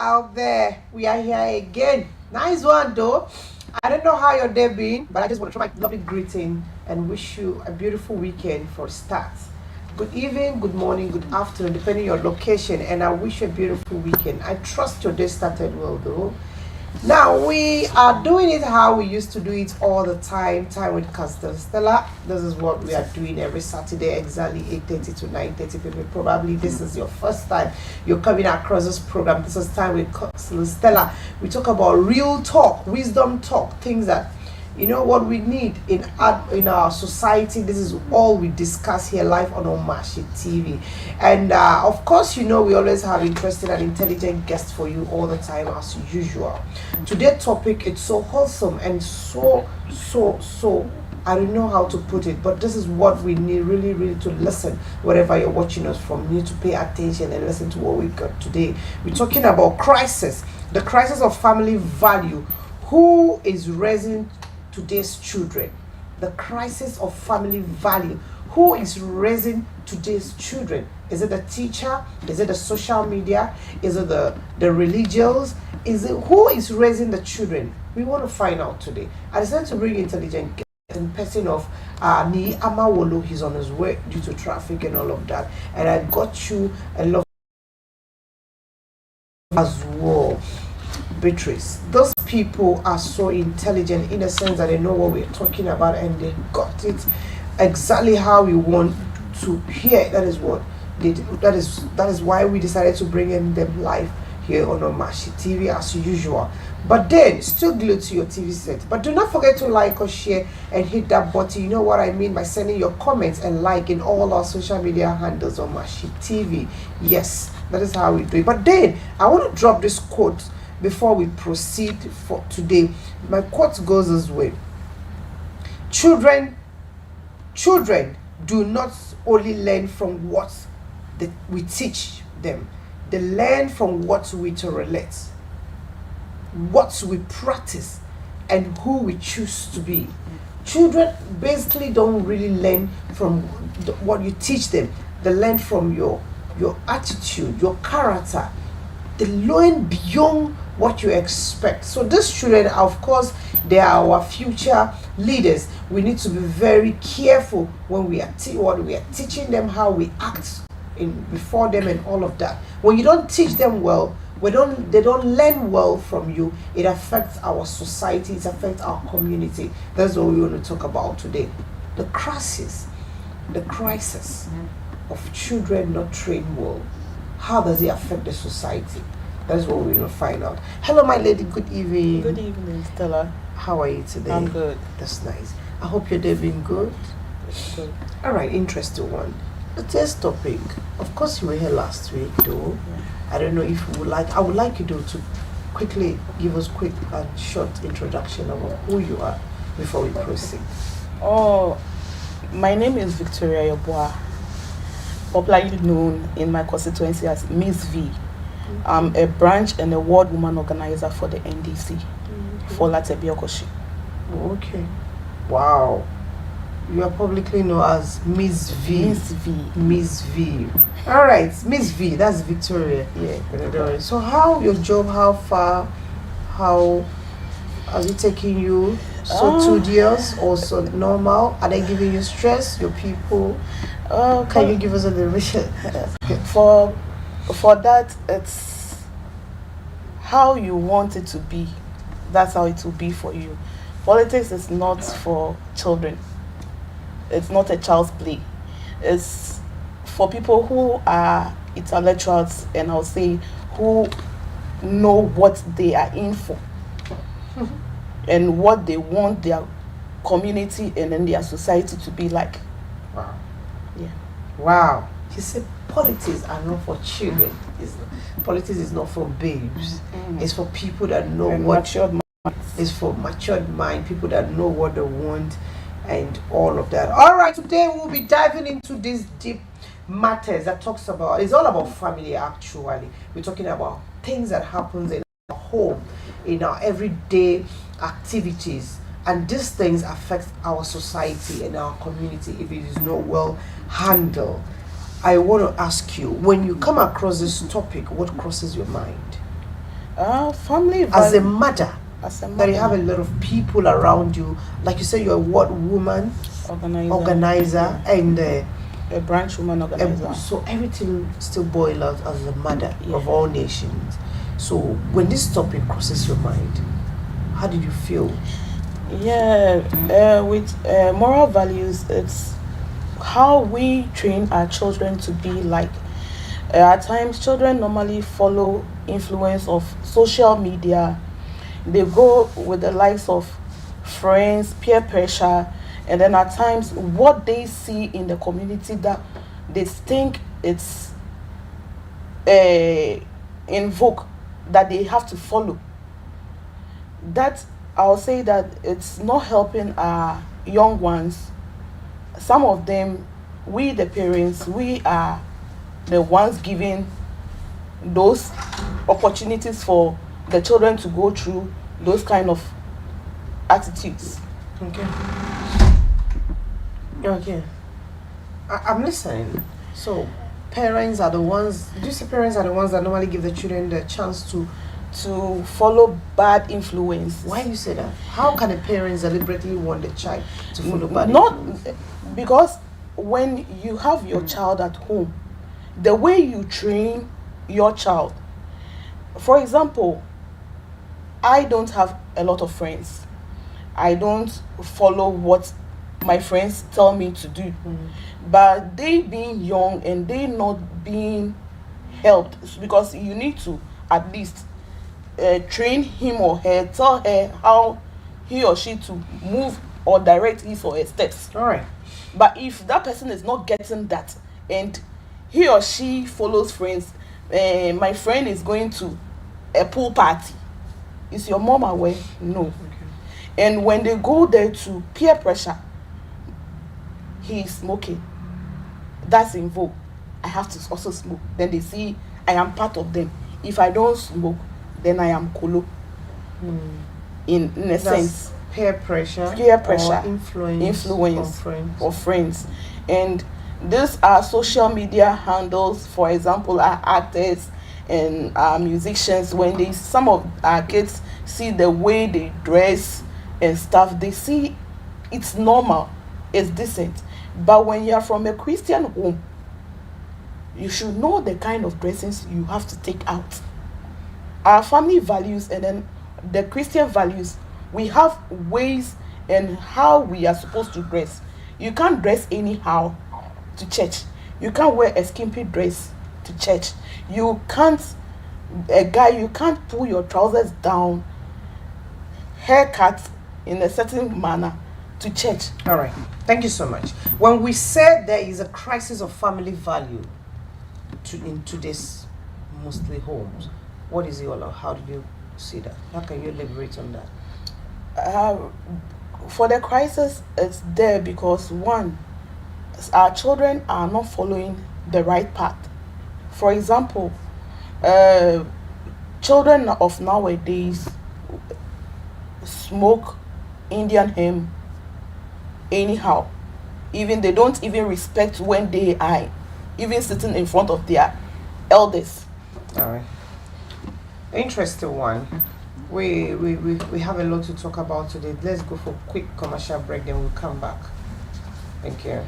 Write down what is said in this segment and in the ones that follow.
out there. We are here again. Nice one, though. I don't know how your day been, but I just want to try my lovely greeting and wish you a beautiful weekend for start. Good evening, good morning, good afternoon, depending on your location, and I wish you a beautiful weekend. I trust your day started well, though. Now we are doing it how we used to do it all the time with Counselor Stella. This is what we are doing every Saturday, exactly 8:30 to 9:30. People, probably this is your first time you're coming across this program. This is time with Counselor Stella. We talk about real talk, wisdom talk, things that what we need in our society. This is all we discuss here live on Omashi TV, and of course we always have interesting and intelligent guests for you all the time as usual. Today's topic, it's so wholesome and so I don't know how to put it, but this is what we need really to listen. Wherever you're watching us from, you need to pay attention and listen to what we got today. We're talking about crisis, the crisis of family value. Who is raising today's children? The crisis of family value. Who is raising today's children? Is it the teacher? Is it the social media? Is it the religious? Who is raising the children? We want to find out today. I decided to bring intelligent guests in person of Ni Amawolo. He's on his way due to traffic and all of that. And I got you a lot as well. Beatrice, those people are so intelligent in the sense that they know what we're talking about and they got it exactly how we want to hear. That is what they do. That is why we decided to bring in them live here on Omashi TV as usual. But then still glued to your TV set. But do not forget to like or share and hit that button. You know what I mean by sending your comments and like in all our social media handles on Omashi TV. Yes, that is how we do it. But then I want to drop this quote before we proceed for today. My quote goes this way: children do not only learn from what we teach them, they learn from what we relate, what we practice, and who we choose to be. Children basically don't really learn from what you teach them. They learn from your attitude, your character. They learn beyond what you expect. So these children, of course, they are our future leaders. We need to be very careful when we are what we are teaching them, how we act before them and all of that. When you don't teach them well, they don't learn well from you. It affects our society, it affects our community. That's what we want to talk about today. The crisis of children not trained well. How does it affect the society? That's what we will find out. Hello, my lady. Good evening. Good evening, Stella. How are you today? I'm good. That's nice. I hope your day been good. Good. All right, interesting one. Today's topic. Of course, you were here last week, though. Yeah. I don't know if you would like. I would like you to quickly give us quick and short introduction of who you are before we proceed. Oh, my name is Victoria Yeboah, popularly known in my constituency as Miss V. I'm a branch and a ward woman organizer for the NDC for Latebiokoshi. Okay. Wow. You are publicly known as Miss V. Miss V. Miss V. All right, Miss V. That's Victoria. Yeah. So how your job? How far? How has it taken you? So tedious or so normal? Are they giving you stress? Your people? Can you give us a little For that, it's how you want it to be. That's how it will be for you. Politics is not for children. It's not a child's play. It's for people who are intellectuals, and I'll say who know what they are in for and what they want their community and then their society to be like. Wow. Yeah. Wow. She said politics are not for children. Politics is not for babes. It's for people that know Matured minds. It's for matured mind, people that know what they want and all of that. All right, today we'll be diving into these deep matters that talks about, it's all about family actually. We're talking about things that happens in our home, in our everyday activities, and these things affect our society and our community if it is not well handled. I want to ask you, when you come across this topic, what crosses your mind? Family as a value. mother? As a That you have a mother, lot of people around you, like you say, you're a what woman organizer yeah. and A branch woman organizer. so everything still boils out as a mother Yeah. of all nations. So when this topic crosses your mind, how did you feel? Yeah, with moral values, it's how we train our children to be like. At times, children normally follow influence of social media. They go with the likes of friends, peer pressure, and then at times what they see in the community that they think it's in vogue that they have to follow. That I'll say that it's not helping our young ones. Some of them, we the parents, we are the ones giving those opportunities for the children to go through those kind of attitudes. Okay. Okay. I'm listening. So parents are the ones. Do you say parents are the ones that normally give the children the chance To follow bad influence. Why do you say that? How can a parent deliberately want the child to follow bad Not influence? because when you have your child at home, the way you train your child. For example, I don't have a lot of friends. I don't follow what my friends tell me to do. But they being young and they not being helped, because you need to at least train him or her, tell her how he or she to move or direct his or her steps. All right. But if that person is not getting that and he or she follows friends, my friend is going to a pool party, is your mom aware? No. And when they go there to peer pressure, he is smoking, that's in vogue, I have to also smoke. Then they see I am part of them. If I don't smoke, then I am colo. In a sense, peer pressure. Or Influence. of friends. And these are social media handles. For example, our actors and our musicians, when they some of our kids see the way they dress and stuff, they see it's normal, it's decent. But when you are from a Christian home, you should know the kind of dressings you have to take out. Our family values and then the Christian values, we have ways and how we are supposed to dress. You can't dress anyhow to church. You can't wear a skimpy dress to church. You can't, you can't pull your trousers down, haircut in a certain manner to church. All right. Thank you so much. When we said there is a crisis of family value in today's mostly homes, what is it all about? How do you see that? How can you elaborate on that? For the crisis, it's there because one, our children are not following the right path. For example, children of nowadays smoke Indian hemp anyhow. Even they don't even respect when they are even sitting in front of their elders. All right. Interesting one. We have a lot to talk about today. Let's go for a quick commercial break, then we'll come back. Thank you.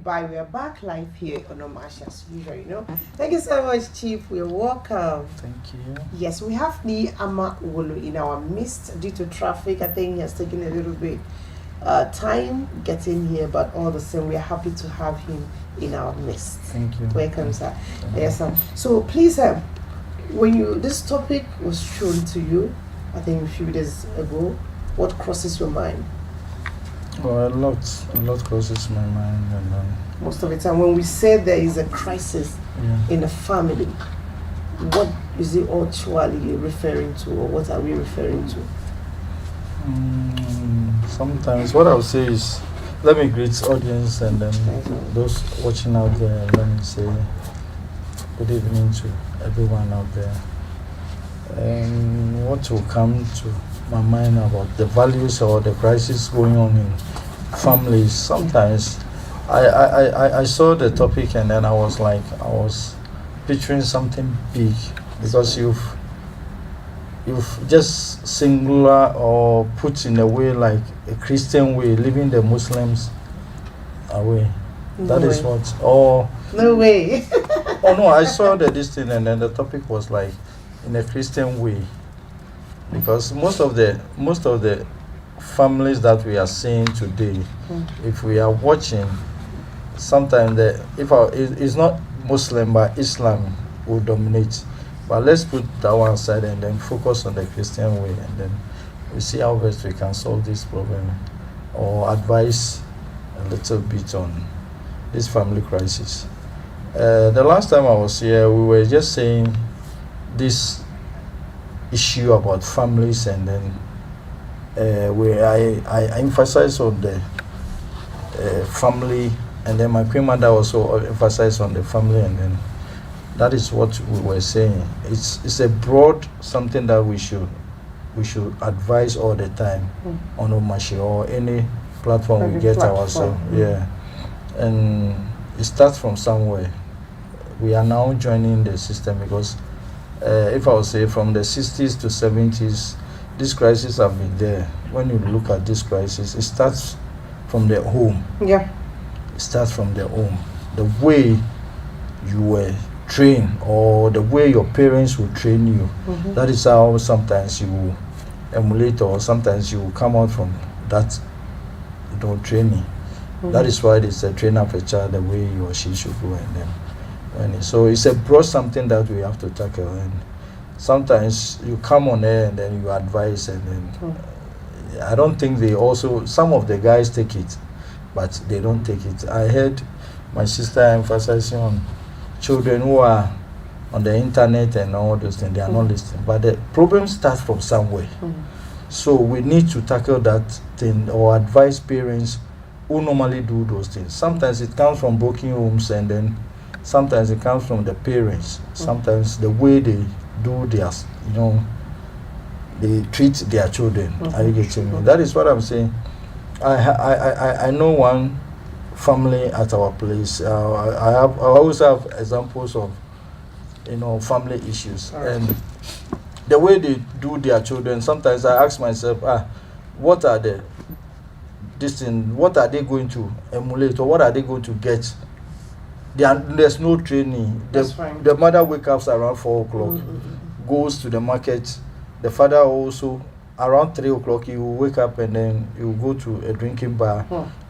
By we are back live here on Omash as usual, Thank you so much, Chief. We're welcome. Thank you. Yes, we have Ni Ama Wolu in our midst due to traffic. I think he has taken a little bit time getting here, but all the same, we are happy to have him in our midst. Thank you. Welcome, sir. Thank Yes, sir. So please, when this topic was shown to you, I think a few days ago, what crosses your mind? Well, a lot crosses my mind, and Most of the time, when we say there is a crisis in a family, what is it actually referring to, or what are we referring to? Sometimes what I'll say is, let me greet audience and then those watching out there. Let me say good evening to everyone out there. And what will come to my mind about the values or the crisis going on in families? Sometimes I saw the topic and then I was picturing something big, because you've just singular or put in a way like a Christian way, leaving the Muslims away. That is what. Oh no way. Oh no, I saw this thing and then the topic was like in a Christian way, because most of the families that we are seeing today, if we are watching, sometimes it's not Muslim but Islam will dominate. But let's put that one aside and then focus on the Christian way, and then we see how best we can solve this problem or advise a little bit on this family crisis. The last time I was here, we were just saying this issue about families, and then I emphasized on the family, and then my queen mother also emphasized on the family, and then that is what we were saying. It's a broad something that we should advise all the time on Omashi or any platform we get ourselves. Yeah, and it starts from somewhere. We are now joining the system because if I would say from the 60s to 70s, these crises have been there. When you look at this crisis, it starts from the home. Yeah. It starts from the home. The way you were trained, or the way your parents will train you. That is how sometimes you will emulate, or sometimes you will come out from that training. That is why it's a train up a child the way he or she should go, and then so it's a broad something that we have to tackle. And sometimes you come on air and then you advise, and then I don't think some of the guys take it, but they don't take it. I heard my sister emphasizing on children who are on the internet and all those things. They are not listening, but the problem starts from somewhere. So we need to tackle that thing, or advise parents who normally do those things. Sometimes it comes from broken homes, and then sometimes it comes from the parents. Sometimes the way they do their, they treat their children. Are you getting me? That is what I'm saying. I know one family at our place. I always have examples of family issues, and the way they do their children. Sometimes I ask myself, what are they going to emulate, or what are they going to get? There's no training. The mother wakes up around 4 o'clock, goes to the market. The father also around 3 o'clock he will wake up, and then he will go to a drinking bar,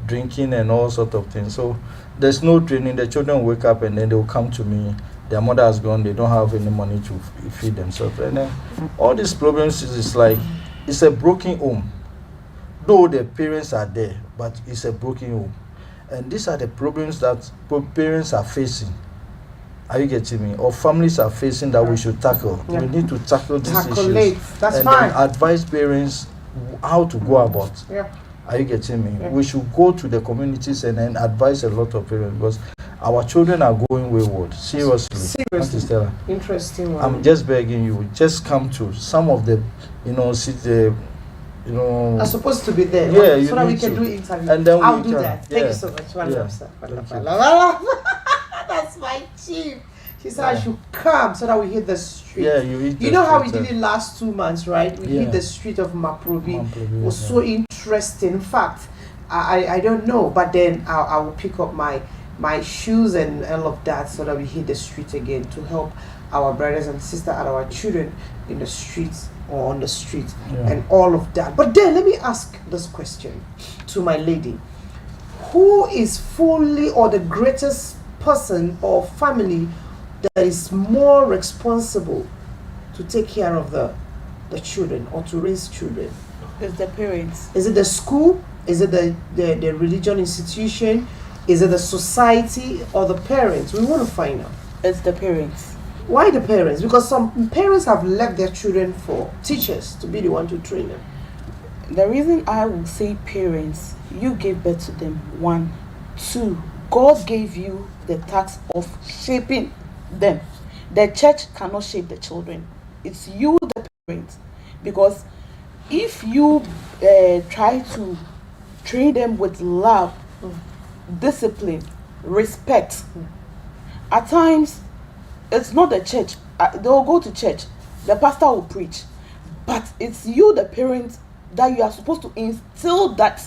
drinking and all sort of things. So there's no training. The children wake up and then they will come to me. Their mother has gone. They don't have any money to feed themselves, and then all these problems is like it's a broken home. Though the parents are there, but it's a broken home. And these are the problems that parents are facing. Are you getting me? Or families are facing that we should tackle. We need to tackle these issues. That's and fine. then advise parents how to go about. Are you getting me? We should go to the communities and then advise a lot of parents, because our children are going wayward. Seriously. Auntie Stella. Interesting one. I'm just begging you, just come to some of the, I'm supposed to be there. Yeah, so that we can do interview. And then I'll do that. Thank you so much. That's my chief. She said I should come so that we hit the street. Yeah, you know how we did it last 2 months, right? We hit the street of Maprobi. It was so interesting. In fact, I don't know, but then I will pick up my shoes and all of that so that we hit the street again to help our brothers and sisters and our children in the streets or on the street Yeah. and all of that. But then let me ask this question to my lady. Who is fully or the greatest person or family that is more responsible to take care of the children or to raise children? It's the parents. Is it the school? Is it the religion institution? Is it the society or the parents? We want to find out. It's the parents. Why the parents? Because some parents have left their children for teachers to be the one to train them. The reason I will say parents, you gave birth to them. 1, 2, God gave you the task of shaping them. The church cannot shape the children. It's you, the parents. Because if you try to train them with love, discipline, respect, at times it's not the church. They will go to church, the pastor will preach, but it's you, the parents, that you are supposed to instill that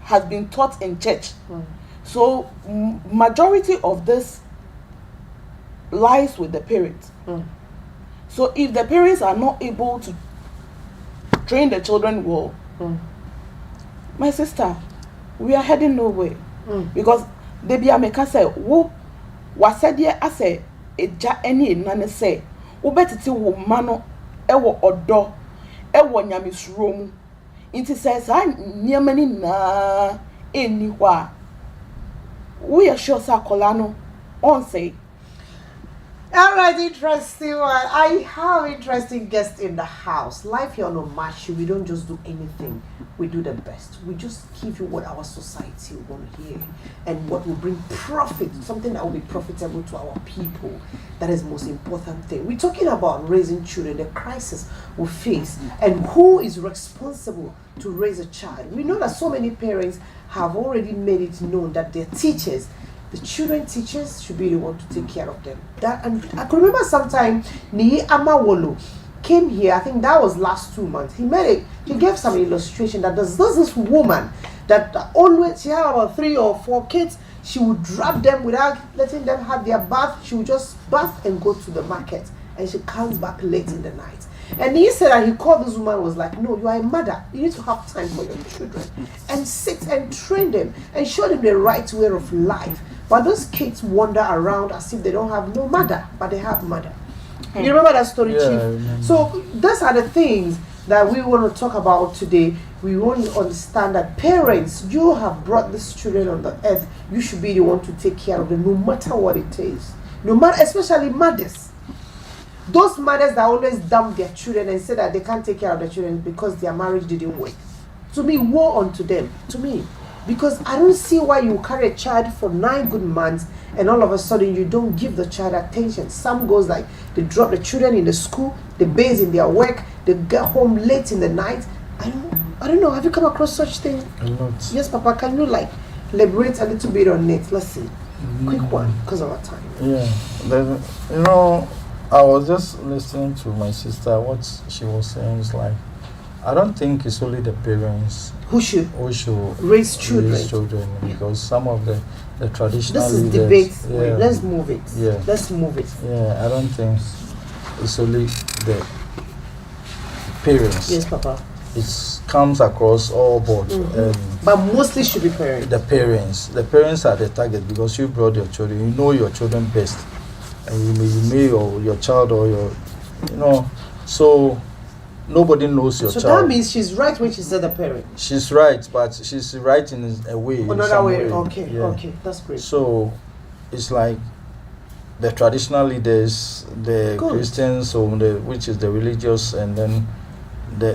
has been taught in church. So majority of this lies with the parents. So if the parents are not able to train the children well, my sister, we are heading nowhere. Because they be a make say, wo said ye I say eja any nane say wo betiti wo mano ewo odo ewo nyamesuro mu inti say sa niam ni na eni hwa wo ye sure sa kola no on say. All right, interesting one. I have interesting guests in the house. Life here no match. We don't just do anything. We do the best. We just give you what our society want to hear and what will bring profit, something that will be profitable to our people. That is the most important thing. We're talking about raising children, the crisis we face, and who is responsible to raise a child. We know that so many parents have already made it known that their teachers, the children teachers, should be the one to take care of them. That, and I can remember sometime Nii Amawolo came here. I think that was last 2 months. He gave some illustration that there's this woman that always, she had about 3 or 4 kids. She would drop them without letting them have their bath. She would just bath and go to the market, and she comes back late in the night. And he said that he called this woman, was like, no, you are a mother. You need to have time for your children and sit and train them and show them the right way of life. But those kids wander around as if they don't have no mother, but they have mother. You remember that story, Chief? So those are the things that we want to talk about today. We want to understand that parents, you have brought these children on the earth. You should be the one to take care of them, no matter what it is. No matter, especially mothers. Those mothers that always dump their children and say that they can't take care of their children because their marriage didn't work. To me, woe unto them. To me. Because I don't see why you carry a child for 9 good months and all of a sudden you don't give the child attention. Some goes like they drop the children in the school, they base in their work, they get home late in the night. I don't know. Have you come across such thing? A lot. Yes, Papa. Can you like elaborate a little bit on it? Let's see. Quick one, because of our time. Yeah. You know, I was just listening to my sister. What she was saying is like, I don't think it's only the parents who should raise children, because some of the traditional this is leaders, debate. Wait, let's move it. Yeah. Let's move it. Yeah, I don't think it's only the parents. Yes, Papa. It comes across all board. But mostly should be parents. The parents. The parents are the target because you brought your children. You know your children best, and you may or your child or your, so. Nobody knows your child. So that means she's right when she said the parent. She's right, but she's right in a way. Another way. Okay, that's great. So it's like the traditional leaders, the Christians, or which is the religious, and then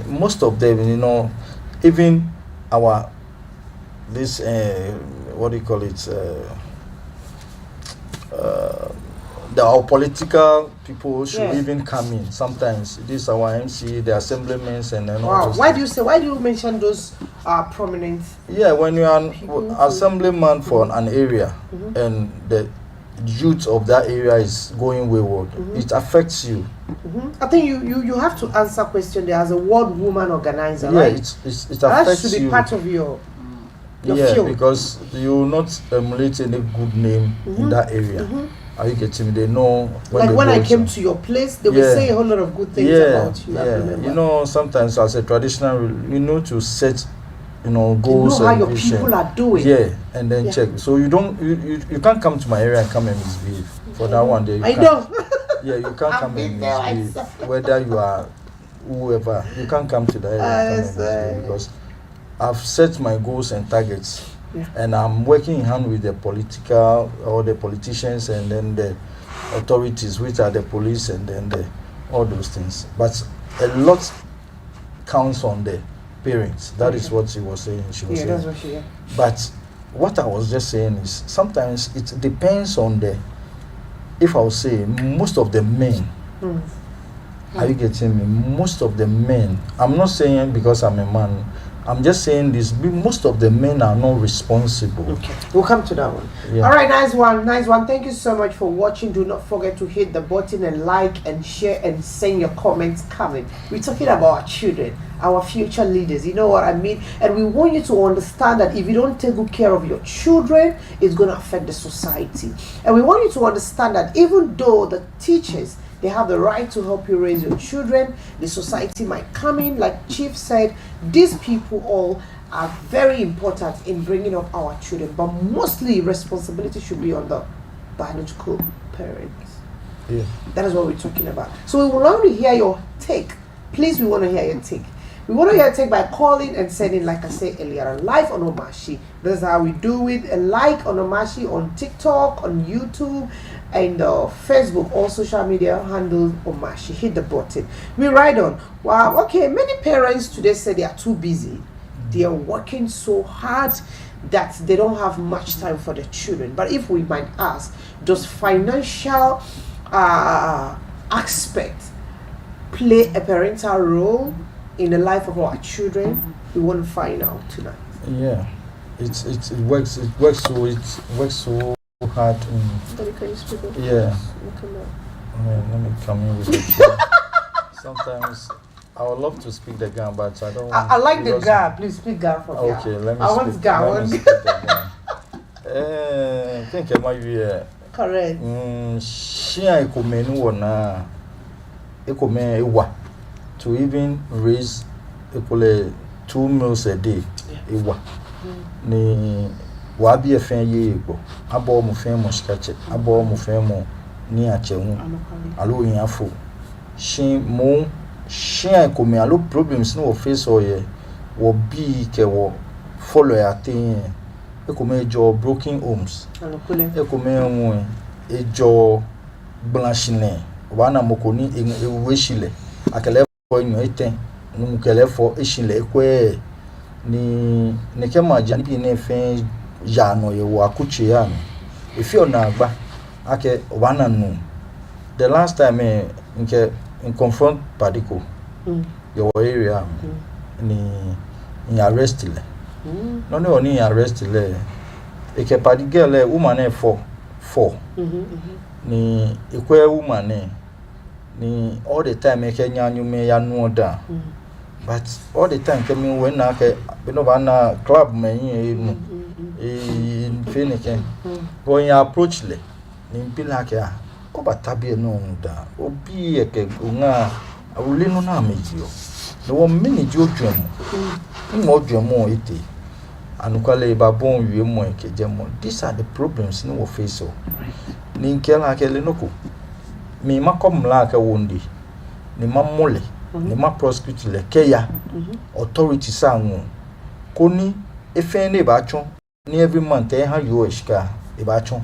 most of them, even our what do you call it? Our political people should even come in. Sometimes this is our MC, the assemblymen, and then all those Why do you mention those prominent? Yeah, when you are an assemblyman for an area and the youth of that area is going wayward, it affects you. I think you have to answer question there as a world woman organizer. Yeah, right? it affects that should be part of your field. Because you will not emulate any good name in that area. Are you getting me? They know when I came to your place, they will say a whole lot of good things about you. Yeah, you know, sometimes as a traditional, you know, to set, you know, goals to know how and your vision. people are doing. Yeah, and then check. So you can't come to my area and come and misbehave. For that one day, I don't. Yeah, you can't come and misbehave. Whether you are whoever, you can't come to the area and come and misbehave, because I've set my goals and targets. Yeah. And I'm working in hand with the politicians and then the authorities, which are the police and then all those things. But a lot counts on the parents. That is what she was saying. That's what she. Yeah. But what I was just saying is sometimes it depends on if I would say most of the men. Are you getting me? Most of the men. I'm not saying because I'm a man. I'm just saying this. Most of the men are not responsible. Okay, we'll come to that one. Yeah. All right, nice one. Thank you so much for watching. Do not forget to hit the button and like and share and send your comments coming. We're talking about our children, our future leaders. You know what I mean? And we want you to understand that if you don't take good care of your children, it's going to affect the society. And we want you to understand that even though the teachers, they have the right to help you raise your children, the society might come in. Like Chief said, these people all are very important in bringing up our children, but mostly responsibility should be on the biological parents. Yeah. That is what we're talking about. So we will only hear your take. Please, we want to hear your take. We want to hear your take by calling and sending, like I said earlier, a live on Omashi. That's how we do it. A like on Omashi on TikTok, on YouTube, and Facebook, all social media handles Omashi. Hit the button. We ride on. Wow, okay, many parents today say they are too busy. They are working so hard that they don't have much time for the children. But if we might ask, does financial aspect play a parental role in the life of our children? We want to find out tonight. Yeah, it works so hard. Can you speak up? Yeah. Let me come in with it. Sometimes I would love to speak the Ghana, but I don't. I like the Ghana. Please speak Ghana for me. Okay, let me I speak. want Ghana. Let me speak the Ghana. Think am I Correct. Shia ekomenu wona ekome ewa to even raise equally 2 meals a day. Ewa. Ni wabi efen ye ego. Abo mo fen mo shikache. Abo mo fen mo ni ache hu. Alo yin afo. Shia ekome alo problems no face oye. Wo bi ke wo follow ya thing. Ekome jo broken homes. Ekome hu ejo blanchine. Wana mokoni eweshile. Akele fo nyo eten. Numukele fo eshile ekwe ni kema jani bi na fe ya no ye wo akuche ya no. If you na agba ake wana no. The last time in confront Padiko. Your area ni arrest le. No ni arrest le. Eke Padigele woman four. Ni ekwe woman ni all the time eke nyanyu me ya no da. But all the time coming when na ke na club me yin in Phoenix. When you approach le ni mpila ke a ko batabie no da obi eke unga awule no na mejio no wo manage odwam mo odwam ite anukale babon wie mo ekeje mo. These are the problems no we face. So ni nkela akele noko mi makom la ka wondi ni mamole ni ma prosecute le keya authority sanwo koni efen ne ba chon ni every month ha yo eshika e ba chon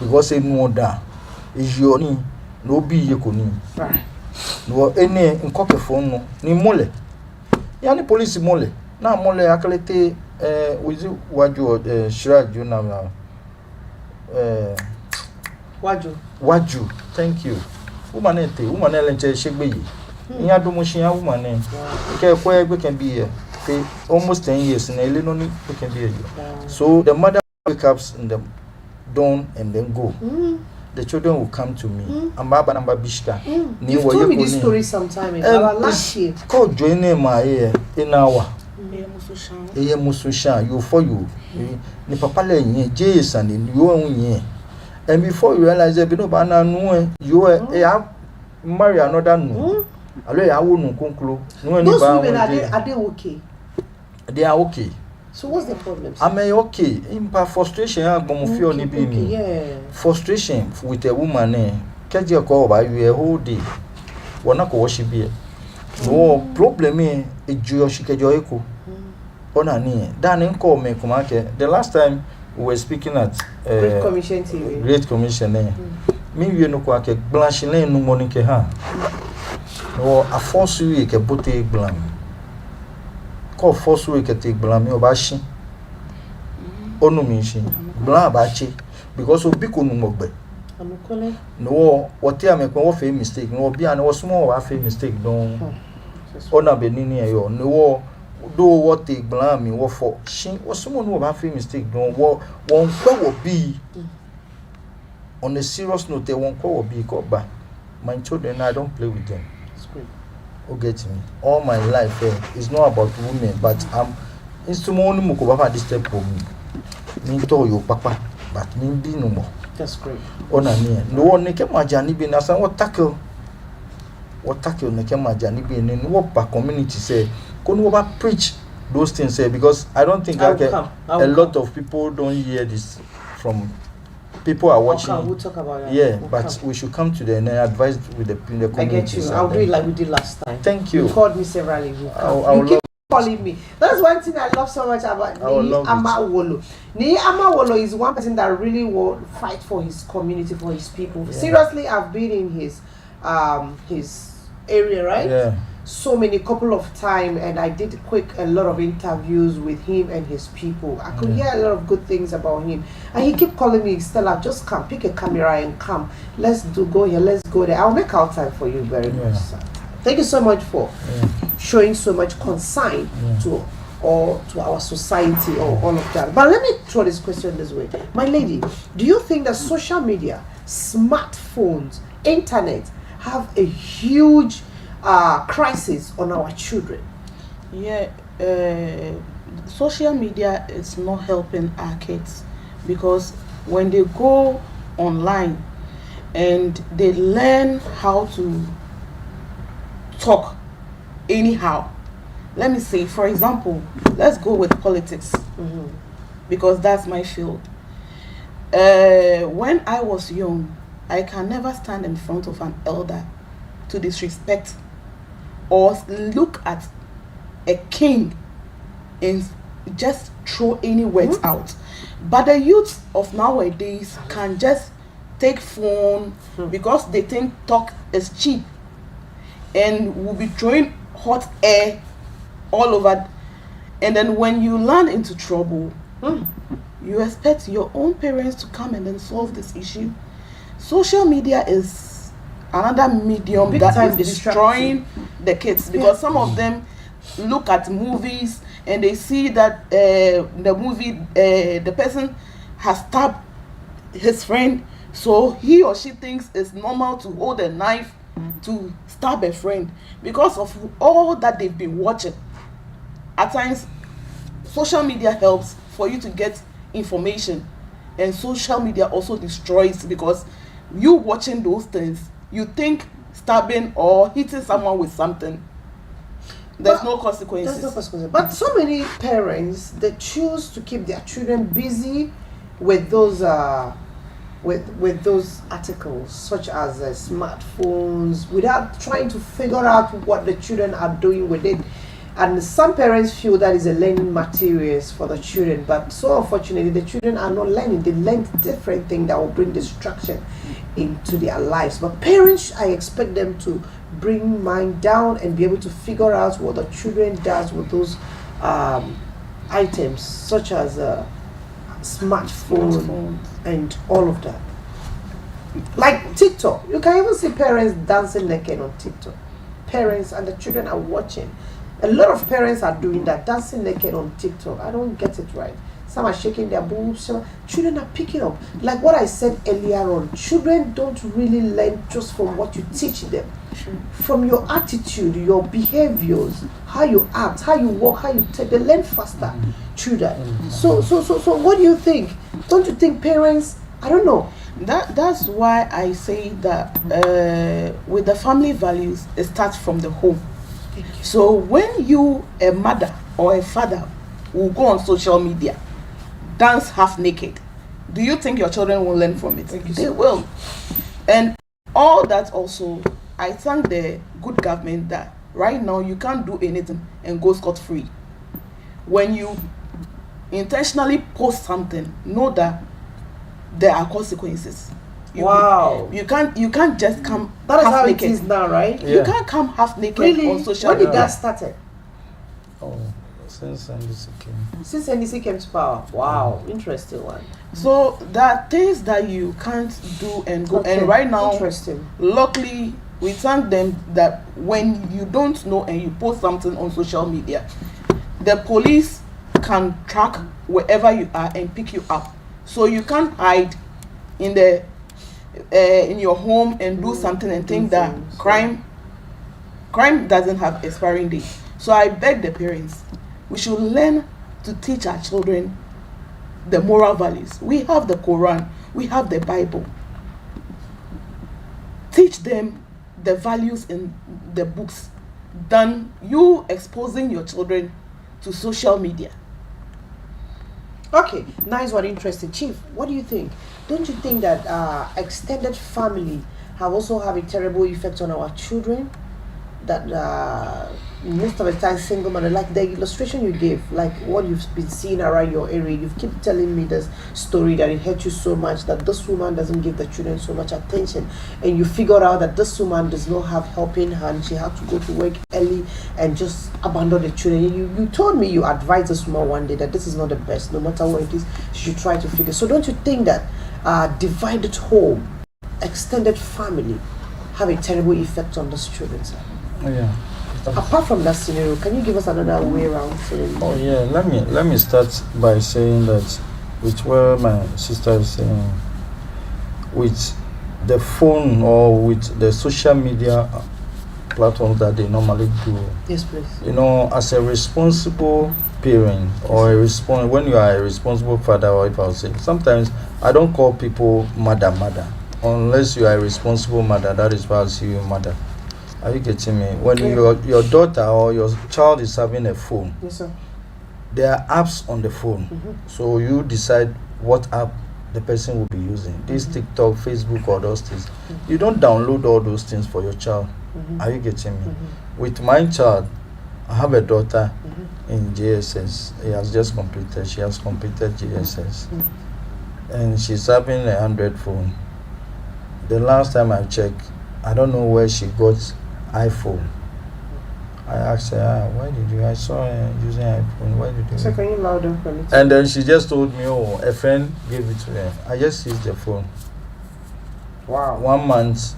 because enu oda ejioni no bi ye koni no ene nkokefo no ni mole ya ni police mole na mole akalete wizi waju shiraju na waju thank you woman lenche shegbeyi iya domushin woman ke ko egbe can be here almost 10 years na ele no ni can be here. So the mother wake up in the dawn and then go. The children will come to me. Ambaba namba bishka. You told me this story sometime ago. Last year. Ko join ma here in our Eye mususha you for you. Ni papa le yin Jesus and you onye. And before you realize that, you marry another no. Those women, are they okay? They are okay. So what's the problem? I mean, okay. In frustration, yeah. Frustration with a woman, catch your call by you a whole day. Wanna go she be. No problem, a Jewish Kajoiko. Onani, Dan call me Kumake. The last time we were speaking at Great Commission TV. Great Commission, maybe you know, Quake, blanching no money. Ha. No, a force you a boutique blam. Call force week at take blam your bashing. Ono mission, blam bachi, because of Biko Numogbe. No, what I make one fair mistake, no, be an small half a mistake, don't honor Benini, no, do what take blam me, what for she was someone who have a mistake, don't what one will be on a serious note, they won't call be got back. My children, I don't play with them. Oh, get me. All my life is not about women, but I'm instrumental mukubaba this step for me. Me to you papa, but me be no more. That's great. Ona near. No one neke majani be nasa what tackle neke majani be in what back community say. Couldn't over preach those things say because I don't think a lot of people don't hear this from. People are watching. We'll talk about that. Yeah, but we should come to them and advise with the community. I get you. I'll do it like we did last time. Thank you. You called me severally. You keep calling me. That's one thing I love so much about Amawolo. Amawolo is one person that really will fight for his community, for his people. Yeah. Seriously, I've been in his area, right? Yeah. So many couple of times, and I did a lot of interviews with him and his people. I could hear a lot of good things about him, and he kept calling me, Stella, just come, pick a camera and come. Let's go here, let's go there. I'll make out time for you very much, sir. Thank you so much for showing so much concern to our society or all of that. But let me throw this question this way, my lady. Do you think that social media, smartphones, internet have a huge crisis on our children? Yeah, social media is not helping our kids because when they go online and they learn how to talk anyhow. Let me say, for example, let's go with politics because that's my field. When I was young, I can never stand in front of an elder to disrespect or look at a king and just throw any words out. But the youth of nowadays can just take phone because they think talk is cheap and will be throwing hot air all over. And then when you land into trouble, you expect your own parents to come and then solve this issue. Social media is another medium that is destroying the kids because some of them look at movies and they see that the movie the person has stabbed his friend, so he or she thinks it's normal to hold a knife to stab a friend because of all that they've been watching. At times social media helps for you to get information, and social media also destroys because you watching those things, you think stabbing or hitting someone with something, there's no consequences. There's no consequences. But so many parents, they choose to keep their children busy with those with those articles such as smartphones without trying to figure out what the children are doing with it. And some parents feel that is a learning materials for the children, but so unfortunately the children are not learning. They learn different things that will bring distraction into their lives. But parents, I expect them to bring mind down and be able to figure out what the children does with those items such as smartphone and all of that. Like TikTok, you can even see parents dancing naked on TikTok. Parents and the children are watching. A lot of parents are doing that, dancing naked on TikTok. I don't get it right. Some are shaking their boobs. Children are picking up. Like what I said earlier on, children don't really learn just from what you teach them. From your attitude, your behaviors, how you act, how you walk, how you take. They learn faster, children. So what do you think? Don't you think parents, I don't know, That's why I say that with the family values, it starts from the home. So when you, a mother or a father, will go on social media, dance half naked, do you think your children will learn from it? They will. And all that also, I thank the good government that right now you can't do anything and go scot-free. When you intentionally post something, know that there are consequences. Wow. You can't just come That is half how naked. it is now, right? Yeah. You can't come half naked Really? on social When did media. that started? Oh, since NDC came. Since NDC came to power. Wow, interesting one. So there are things that you can't do and go. Okay, And right now, interesting. luckily, we thank them that when you don't know and you post something on social media, the police can track wherever you are and pick you up. So you can't hide in the in your home and do something and think that crime doesn't have expiring date. So I beg the parents, we should learn to teach our children the moral values. We have the Quran, we have the Bible. Teach them the values in the books than you exposing your children to social media. Okay, nice one, interesting. Chief, what do you think? Don't you think that extended family have also have a terrible effect on our children? That most of the time single mother, like the illustration you gave, like what you've been seeing around your area, you keep telling me this story that it hurt you so much that this woman doesn't give the children so much attention, and you figured out that this woman does not have helping hand. She had to go to work early and just abandon the children. You told me you advised this woman one day that this is not the best, no matter what it is, she should try to figure. So don't you think that divided home, extended family have a terrible effect on those children, sir? Oh, yeah. Apart from that scenario, can you give us another way around scenario? Oh yeah, let me start by saying that with what my sister is saying, with the phone or with the social media platforms that they normally do. Yes, please. You know, as a responsible parent or when you are a responsible father, or if I'll say, sometimes I don't call people mother unless you are a responsible mother. That is why I'll see you mother. Are you getting me? When your daughter or your child is having a phone, Yes, sir. there are apps on the phone. So you decide what app the person will be using. This TikTok, Facebook, or those things. You don't download all those things for your child. Are you getting me? With my child, I have a daughter in JSS. She has completed JSS. And she's having a 100 phone. The last time I checked, I don't know where she got iPhone. I asked her, I saw her using iPhone, why did you? So can you louder for me? And then she just told me, oh, a friend gave it to her. I just used the phone. Wow. 1 month,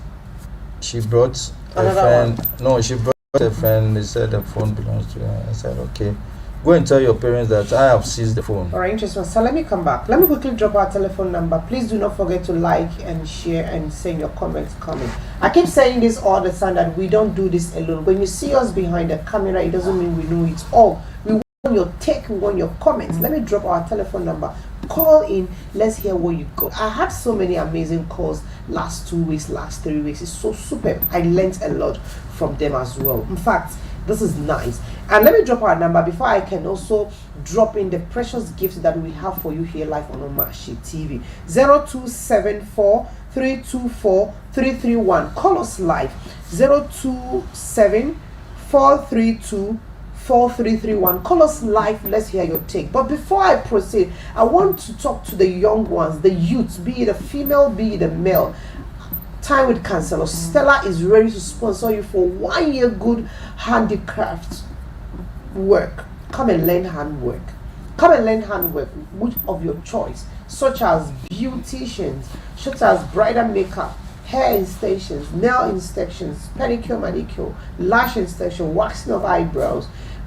she brought Another a friend. No, she brought a friend. They said the phone belongs to her. I said, okay. Go and tell your parents that I have seized the phone. All right, interesting. So let me come back. Let me quickly drop our telephone number. Please do not forget to like and share and send your comments coming. I keep saying this all the time that we don't do this alone. When you see us behind the camera, it doesn't mean we know it all. We want your take, we want your comments. Let me drop our telephone number. Call in. Let's hear what you got. I had so many amazing calls last 2 weeks, last 3 weeks. It's so superb. I learned a lot from them as well. In fact, this is nice. And let me drop our number before I can also drop in the precious gifts that we have for you here live on Omashi TV. 0274 324 331. Call us live. 027 432 4331. Call us live. Let's hear your take. But before I proceed, I want to talk to the young ones, the youths, be it a female, be it a male. Time with Counselor Stella is ready to sponsor you for 1 year good handicraft work. Come and learn handwork. Come and learn handwork, which of your choice, such as beauticians, such as bridal makeup, hair extensions, nail extensions, pedicure, manicure, lash extension, waxing of eyebrows,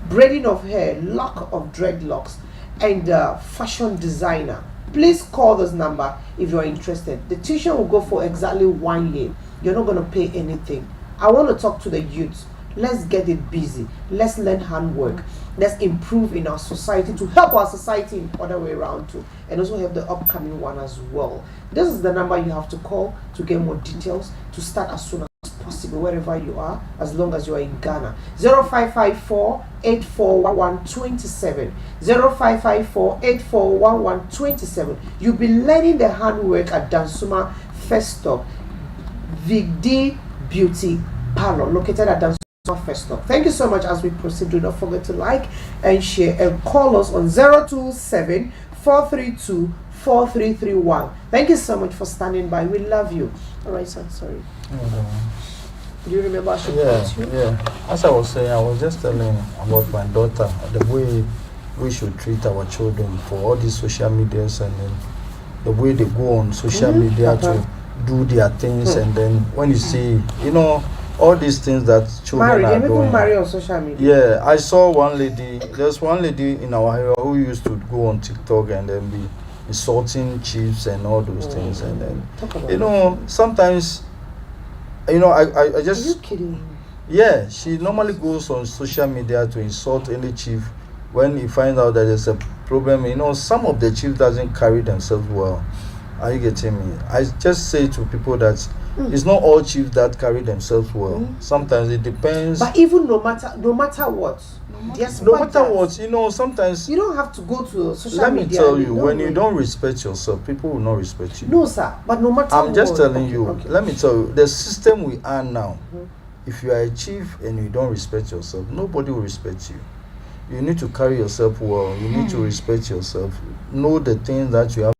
braiding of hair, lock of dreadlocks, and fashion designer. Please call this number if you're interested. The tuition will go for exactly 1 year. You're not going to pay anything. I want to talk to the youth. Let's get it busy. Let's learn handwork. Let's improve in our society to help our society in other way around too, and also help the upcoming one as well. This is the number you have to call to get more details, to start as soon as possible wherever you are, as long as you are in Ghana. 0554 841127. 0554 841127. You'll be learning the handwork at Dansuma First Stop Vigdi Beauty Parlor, located at Dansuma First Stop. Thank you so much. As we proceed, do not forget to like and share and call us on 027 432 4331. Thank you so much for standing by. We love you. All right, sir. Sorry. Do you remember I should you? Yeah. As I was saying, I was just telling about my daughter, the way we should treat our children for all these social medias, and then the way they go on social media to do their things, and then when you see, all these things that children are doing. People marry on social media. Yeah, I saw one lady. There's one lady in our area who used to go on TikTok and then be insulting chiefs and all those things, and then sometimes, I just. Are you kidding? Yeah, she normally goes on social media to insult any chief. When you find out that there's a problem, some of the chiefs doesn't carry themselves well. Are you getting me? I just say to people that it's not all chiefs that carry themselves well. Sometimes it depends. But even no matter what, sometimes you don't have to go to social let media. Me tell you, when you don't respect yourself, people will not respect you. No, sir. But no matter I'm just telling you, okay. Let me tell you, the system we are now, if you are a chief and you don't respect yourself, nobody will respect you. You need to carry yourself well. You need to respect yourself. Know the things that you have.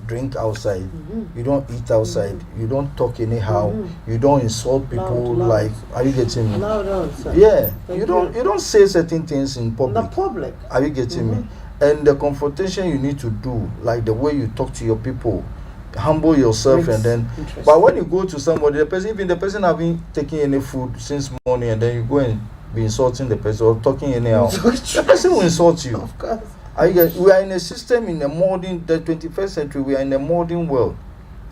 Drink outside. You don't eat outside. You don't talk anyhow. You don't insult people. Loud. Like, are you getting me? Loud, sir. Yeah. You don't say certain things in public. The public. Are you getting me? And the confrontation you need to do, like the way you talk to your people, humble yourself, and then. But when you go to somebody, even the person haven't taken any food since morning, and then you go and be insulting the person or talking anyhow, the person will insult you. Of course. We are in a system in the 21st century. We are in a modern world.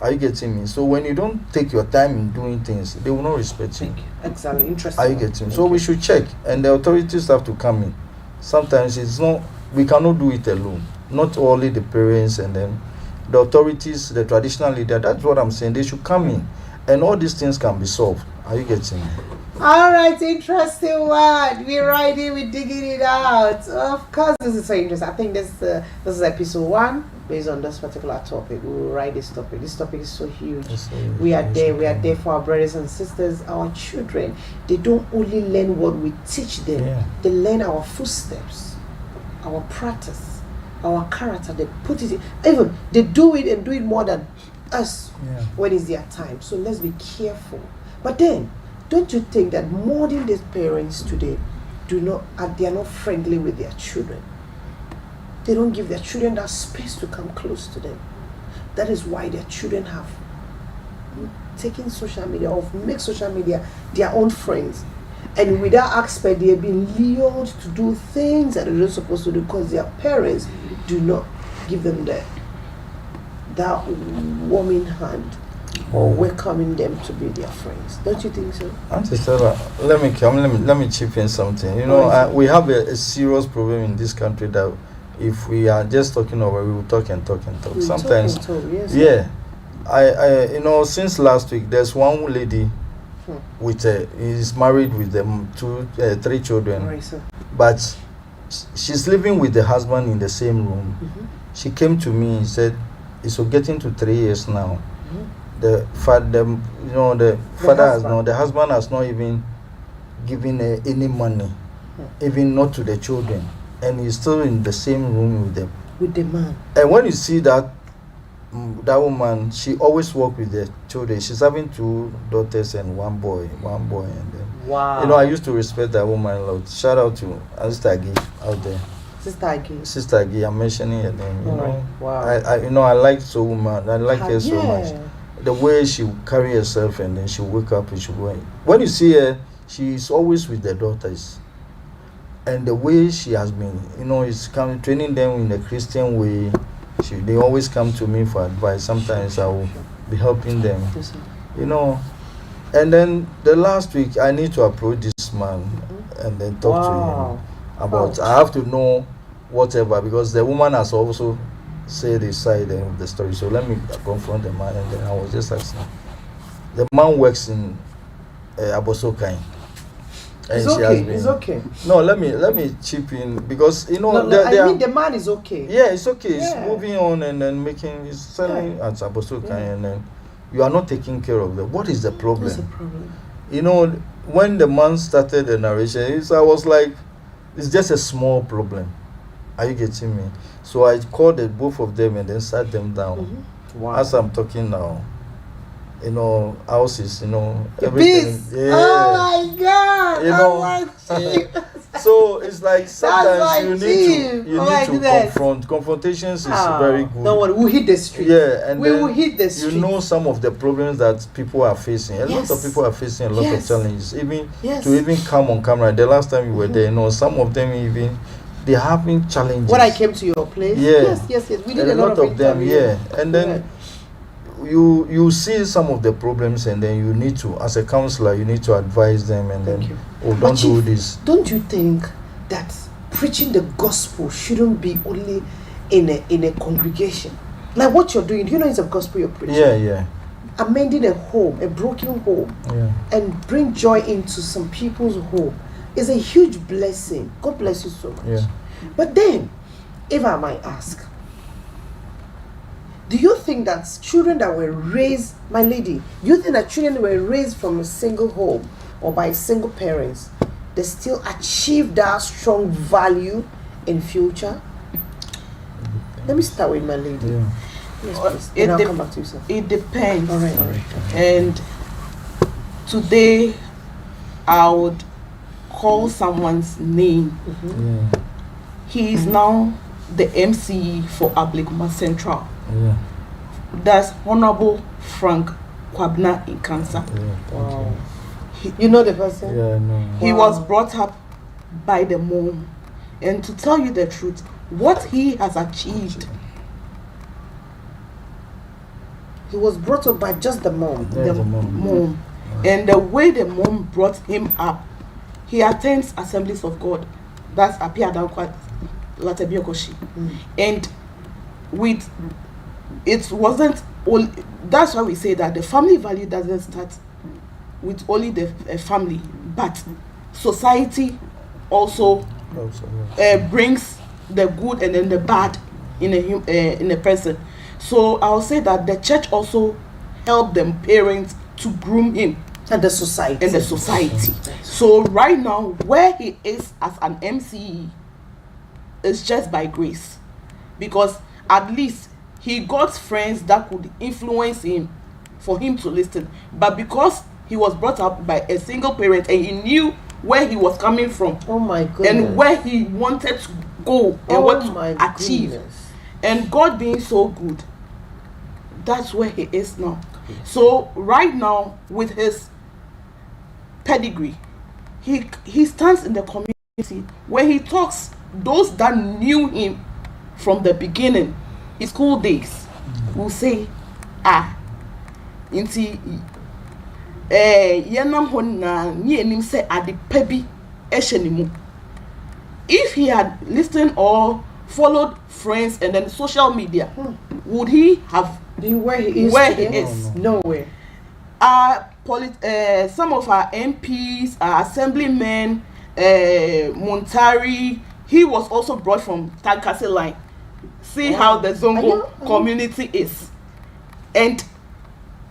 Are you getting me? So when you don't take your time in doing things, they will not respect you. Exactly. Interesting. Are you getting me? So we should check, and the authorities have to come in. Sometimes we cannot do it alone. Not only the parents, and then the authorities, the traditional leader. That's what I'm saying. They should come in, and all these things can be solved. Are you getting me? All right, interesting one. We're riding, we're digging it out. Of course, this is so interesting. I think this is episode 1 based on this particular topic. We will write this topic. This topic is so huge. We are there for our brothers and sisters, our children. They don't only learn what we teach them. They learn our footsteps, our practice, our character. They put it in, even they do it and do it more than us when it's their time. So let's be careful. But then, don't you think that modern day parents today they are not friendly with their children? They don't give their children that space to come close to them. That is why their children have taken social media or make social media their own friends. And with that aspect, they have been lured to do things that they're not supposed to do because their parents do not give them that warming hand or welcoming them to be their friends. Don't you think so? Auntie Stella, let me chip in something. We have a serious problem in this country that if we are just talking over, we will talk and talk and talk. Sometimes, yes. I since last week, there's one lady is married with them 3 children, Right, sir. but she's living with the husband in the same room. She came to me and said, it's getting to 3 years now. The husband has not even given her any money, even not to the children, and he's still in the same room with them. With the man. And when you see that woman, she always works with the children. She's having 2 daughters and one boy, and then. Wow. I used to respect that woman a lot. Shout out to Sister Agi out there. Sister Agi, I'm mentioning her name. Wow. I like so woman. I like her so much. The way she carry herself, and then she wake up and she go. When you see her, she's always with the daughters, and the way she has been, is training them in a Christian way. They always come to me for advice. Sometimes I will be helping them. And then the last week, I need to approach this man and then talk to him about. I have to know whatever, because the woman has also said his side of the story. So let me confront the man, and then I was just asking. The man works in Abosokai. It's okay. It's okay. No, let me chip in, because you know I mean the man is okay. Yeah, it's okay. Yeah. It's moving on and then he's selling at Abosokai, and then you are not taking care of them. What is the problem? What's the problem? You know, when the man started the narration, I was like, it's just a small problem. Are you getting me? So I called both of them and then sat them down. Wow. As I'm talking now, you know, houses, you know, everything. Yeah. Oh my God! You know, so it's like sometimes you need to confrontations is very good. Don't worry, we'll hit the street. Yeah, and we will hit the street. You know some of the problems that people are facing. A lot of people are facing a lot of challenges. To even come on camera. The last time you were there, you know, some of them even they're having challenges. When I came to your place, yes, we did a lot of them. And then you see some of the problems, and then you need to, as a counselor, you need to advise them, and don't do this. Don't you think that preaching the gospel shouldn't be only in a congregation? Like what you're doing, do you know it's a gospel you're preaching? Yeah. Amending a home, a broken home, and bring joy into some people's home is a huge blessing. God bless you so much. Yeah. But then, if I might ask, do you think that children that were raised, my lady, you think that children were raised from a single home or by single parents, they still achieve that strong value in future? Let me start with my lady. Yeah. Yes, please. I'll come back to you, sir. It depends. All right. And today, I would call someone's name. He is now the MCE for Ablikuma Central. That's Honorable Frank Kwabna in Cancer. Wow. You know the person? Yeah, no. He was brought up by the mom. And to tell you the truth, what he has achieved. He was brought up by just the mom. The mom. And the way the mom brought him up, he attends Assemblies of God. That's Apia Dankwa Latebiokoshi. And it wasn't all. That's why we say that the family value doesn't start with only the family, but society also brings the good and then the bad in a person. So I'll say that the church also helped them parents to groom him and the society. So right now, where he is as an MCE is just by grace, because at least he got friends that could influence him for him to listen. But because he was brought up by a single parent and he knew where he was coming from, oh my goodness, and where he wanted to go and what to achieve, and God being so good, that's where he is now. So right now, with his pedigree, he stands in the community where he talks. Those that knew him from the beginning, his school days, will say, inti yenam hona ni enim se ade pabi ehenimu. If he had listened or followed friends and then social media, would he have been where he is? Nowhere. Some of our MPs, our assemblymen, Montari, he was also brought from Tankase line. See how the Zongo community is. And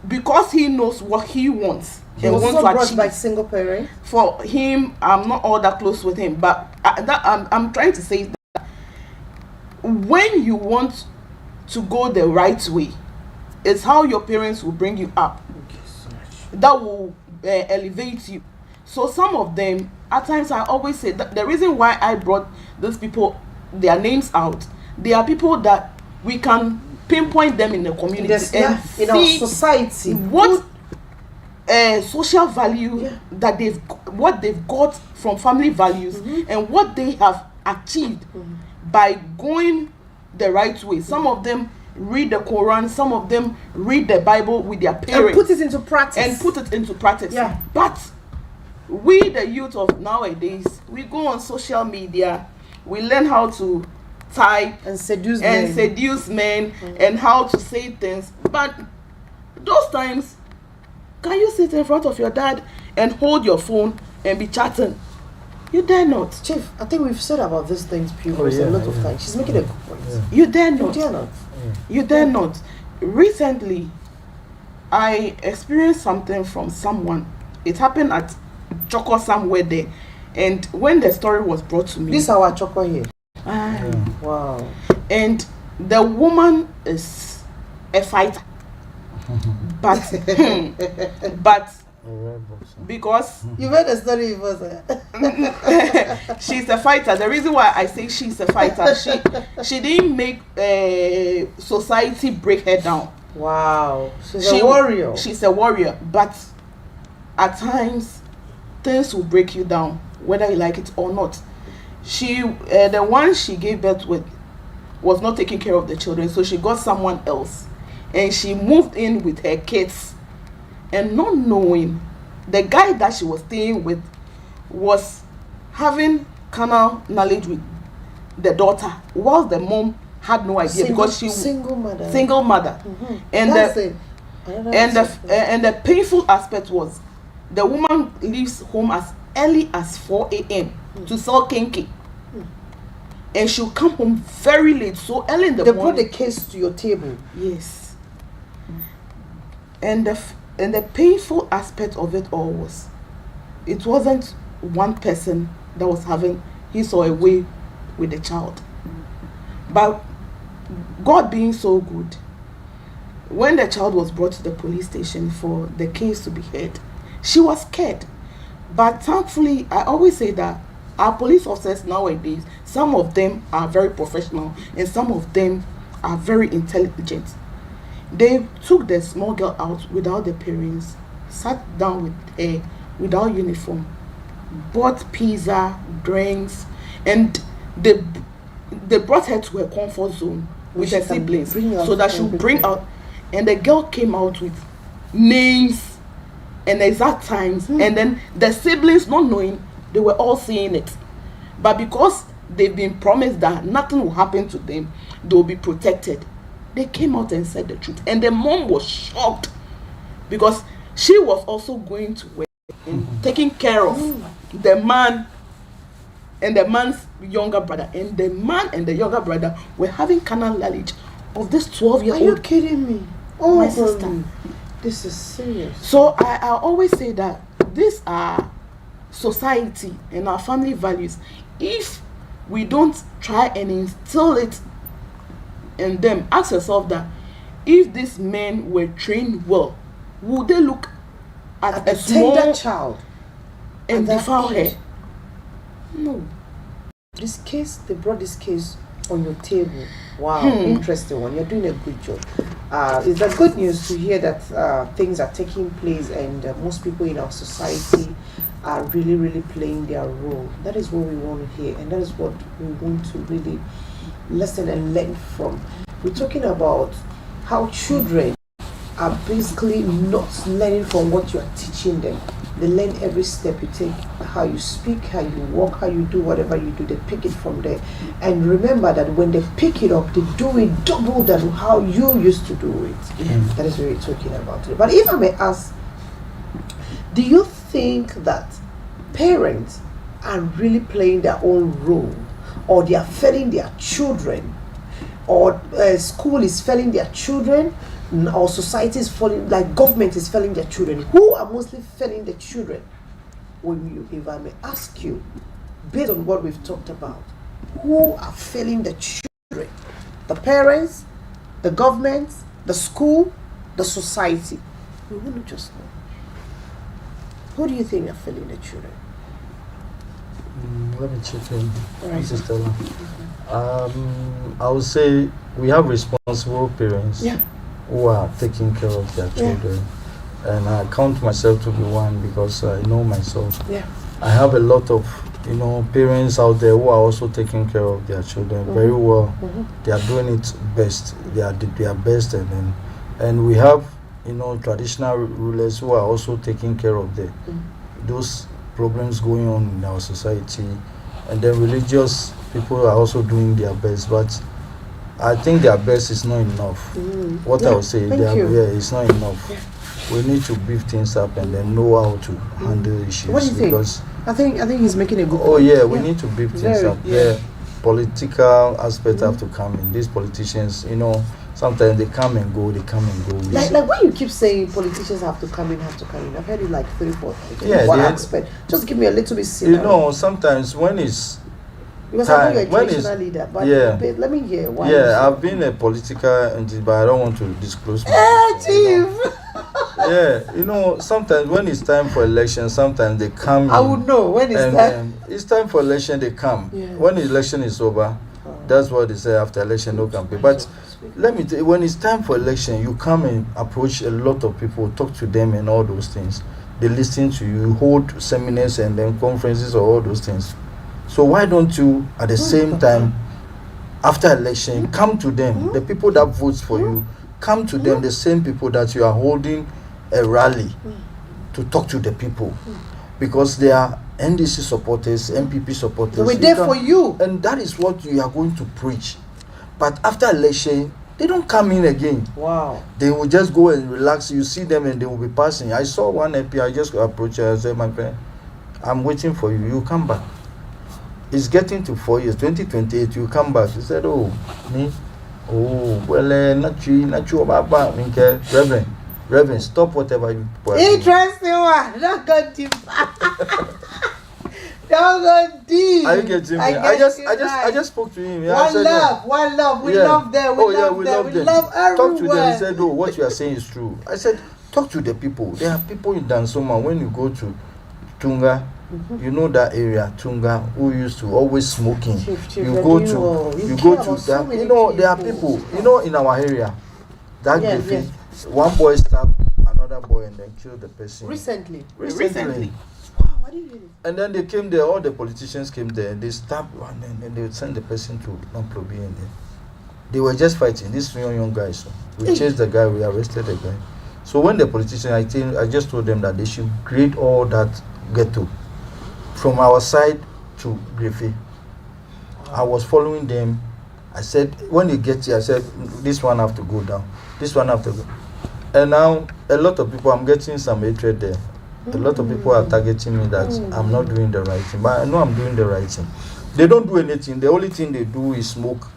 because he knows what he wants, he was also brought by single parent. For him, I'm not all that close with him, but I'm trying to say that when you want to go the right way, it's how your parents will bring you up. That will elevate you. So some of them, at times I always say that the reason why I brought these people, their names out, they are people that we can pinpoint them in the community and in our society what social value that they've got from family values and what they have achieved by going the right way. Some of them read the Quran, some of them read the Bible with their parents. And put it into practice. Yeah. But we, the youth of nowadays, we go on social media, we learn how to type and seduce men and how to say things. But those times, can you sit in front of your dad and hold your phone and be chatting? You dare not. Chief, I think we've said about these things previously a lot of times. She's making a good point. Yeah. You dare not. You dare not. You dare not. Recently, I experienced something from someone. It happened at Choco somewhere there. And when the story was brought to me... This is our Choco here. Wow. And the woman is a fighter. but because you heard the story before, sir. She's a fighter. The reason why I say she's a fighter, she didn't make society break her down. Wow. She's a warrior. She's a warrior, but at times things will break you down, whether you like it or not. She the one she gave birth with was not taking care of the children, so she got someone else, and she moved in with her kids, and not knowing the guy that she was staying with was having carnal knowledge with the daughter, while the mom had no idea, because she single mother. Mm-hmm. And the painful aspect was the woman leaves home as early as 4 a.m. to sell kinky. And she'll come home very late, so early in the morning. They brought the case to your table. Yes. And the painful aspect of it all was, it wasn't one person that was having his or her way with the child. But God being so good, when the child was brought to the police station for the case to be heard, she was scared. But thankfully, I always say that our police officers nowadays, some of them are very professional and some of them are very intelligent. They took the small girl out without the parents, sat down with her without uniform, bought pizza, drinks, and they brought her to her comfort zone with her siblings so that she would bring out. And the girl came out with names and exact times, and then the siblings, not knowing, they were all seeing it. But because they've been promised that nothing will happen to them, they'll be protected, they came out and said the truth. And the mom was shocked because she was also going to work and taking care of the man and the man's younger brother. And the man and the younger brother were having carnal knowledge of this 12-year-old. Are you kidding me? Oh, my sister. This is serious. So I always say that these are society and our family values. If we don't try and instill it in them, ask yourself that if these men were trained well, would they look at a small child and defile her? No. This case, they brought this case on your table. Wow, interesting one. You're doing a good job. It's a good news to hear that things are taking place, and most people in our society are really, really playing their role. That is what we want to hear, and that is what we want to really listen and learn from. We're talking about how children are basically not learning from what you are teaching them. They learn every step you take, how you speak, how you walk, how you do whatever you do. They pick it from there. And remember that when they pick it up, they do it double than how you used to do it. That is what we're talking about today. But if I may ask, do you think that parents are really playing their own role, or they are failing their children, or school is failing their children, or society is failing, like government is failing their children? Who are mostly failing the children? If I may ask you, based on what we've talked about, who are failing the children? The parents, the government, the school, the society? We want to just know. Who do you think are failing the children? Let me check in, Right. Mrs. Stella. I would say we have responsible parents who are taking care of their children. And I count myself to be one because I know myself. Yeah. I have a lot of parents out there who are also taking care of their children very well. They are doing it best. They are their best, and we have traditional rulers who are also taking care of those problems going on in our society, and then religious people are also doing their best, but I think their best is not enough. What I would say, it's not enough. We need to beef things up and then know how to handle issues. What do you think? Because I think he's making a good point. Oh yeah, we need to beef things up. Yeah. Political aspect have to come in. These politicians, sometimes they come and go. Like when you keep saying politicians have to come in, I've heard it like 3-4 times. Yeah, What aspect? Just give me a little bit sometimes when it's because time, I know you're a traditional leader, but let me hear why. Yeah, I've been a political entity, but I don't want to disclose my Chief. Sometimes when it's time for election, sometimes they come. I would know when it's time. It's time for election, they come. Yeah. When the election is over, that's what they say after election, no campaign. But let me tell you, when it's time for election, you come and approach a lot of people, talk to them and all those things. They listen to you, hold seminars and then conferences or all those things. So why don't you, at the same time, after election, come to them, the people that votes for you, come to them, the same people that you are holding a rally to talk to the people, because they are NDC supporters, MPP supporters. We're there for you. And that is what you are going to preach. But after election, they don't come in again. Wow. They will just go and relax. You see them and they will be passing. I saw one MP, I just approached her and said, my friend, I'm waiting for you. You come back. It's getting to 4 years, 2028, you come back. He said, oh, me? Oh, well, not you, Baba. Reverend, stop whatever you put. Interesting one. Don't go deep. Don't go deep. Are you getting me? I just spoke to him. One love. We love them. We love everyone. Talk to them. He said, oh, what you are saying is true. I said, talk to the people. There are people in Dansoma. When you go to Tunga, you know that area, Tunga, who used to always smoking. You go to that. There are people, in our area. That one boy stabbed another boy and then killed the person. Recently. Wow, I didn't hear it. And then they came there, all the politicians came there, and they stabbed one, and then they would send the person to Namplobi, and they were just fighting. These young guys. So we chased the guy, we arrested the guy. So when the politicians, I just told them that they should create all that ghetto from our side to Griffey. I was following them. I said, when you get here, I said, this one have to go down. This one have to go. And now, a lot of people, I'm getting some hatred there. A lot of people are targeting me that I'm not doing the right thing. But I know I'm doing the right thing. They don't do anything. The only thing they do is smoke.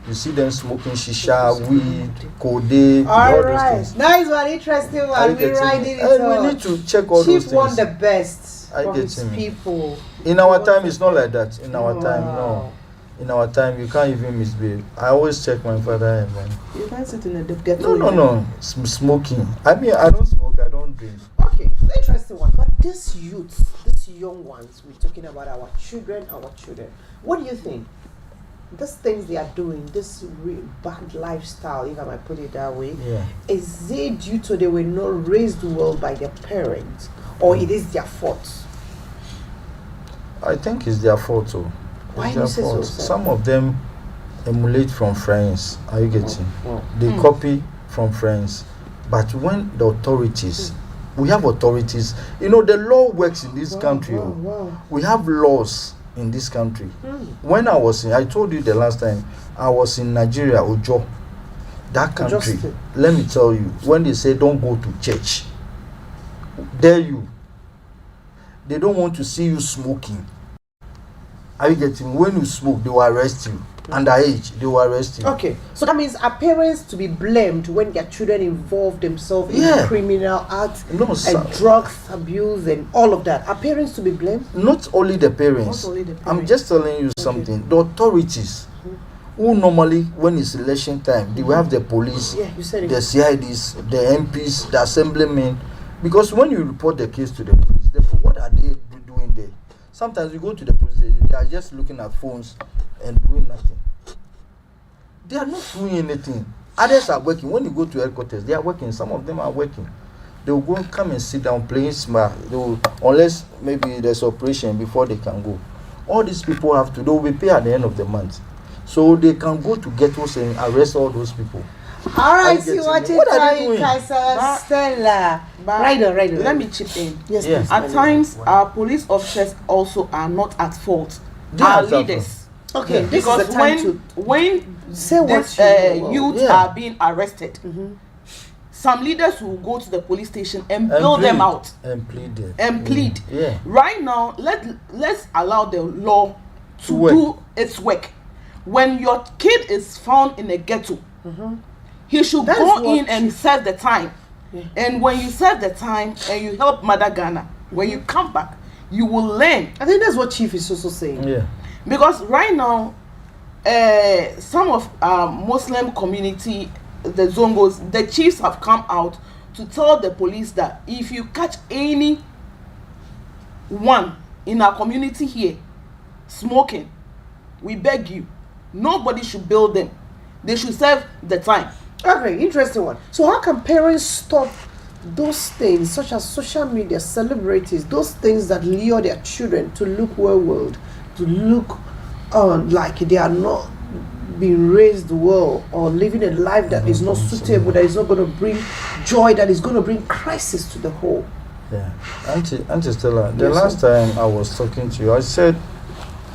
You see them smoking shisha, weed, code, all those things. Nice one, interesting one. We're riding it and we need to check all those things. Chief won the best from his people. In our time, it's not like that. In our time, no. In our time, you can't even misbehave. I always check my father and then. You can't sit in a ghetto. No. Smoking. I mean, I don't smoke. I don't drink. Okay, interesting one. But these youths, these young ones, we're talking about our children. What do you think? These things they are doing, this bad lifestyle, if I might put it that way, is it due to they were not raised well by their parents, or it is their fault? I think it's their fault too. Why do you say so, sir? Some of them emulate from friends. Are you getting? They copy from friends. But when the authorities, we have authorities, the law works in this country. We have laws in this country. When I told you the last time, I was in Nigeria, Ojo. That country, let me tell you, when they say don't go to church, dare you, they don't want to see you smoking. Are you getting me? When you smoke, they will arrest you. Underage, they will arrest you. Okay, so that means are parents to be blamed when their children involve themselves in criminal acts and drugs abuse and all of that? Are parents to be blamed? Not only the parents. I'm just telling you something. The authorities, who normally, when it's election time, they will have the police, the CIDs, the MPs, the assemblymen. Because when you report the case to the police, what are they doing there? Sometimes you go to the police, they are just looking at phones and doing nothing. They are not doing anything. Others are working. When you go to headquarters, they are working. Some of them are working. They will go and come and sit down playing smart. Unless maybe there's operation before they can go. All these people they will be paid at the end of the month. So they can go to ghettos and arrest all those people. All right, see what you're doing, Counselor Stella. Right on. Let me chip in. Yes, Yeah. please. At times, our police officers also are not at fault. They Our are leaders. Okay, Yeah. this Because is the time when say what these you know. youth Yeah. are being arrested, some leaders will go to the police station and bail them out and plead them. and plead. Yeah. Right now, let's allow the law to Work. do its work. When your kid is found in a ghetto, he should That is go what in and serve the time. And when you serve the time and you help Mother Ghana, when you come back, you will learn. I think that's what Chief is also saying. Yeah. Because right now, some of our Muslim community, the Zongos, the chiefs have come out to tell the police that if you catch any one in our community here smoking, we beg you, nobody should bail them. They should serve the time. Okay, interesting one. So how can parents stop those things such as social media, celebrities, those things that lure their children to look well, to look on like they are not being raised well or living a life that is not suitable, that is not going to bring joy, that is going to bring crisis to the whole? Yeah. Auntie Stella, the Yes, last time I was talking to you, I said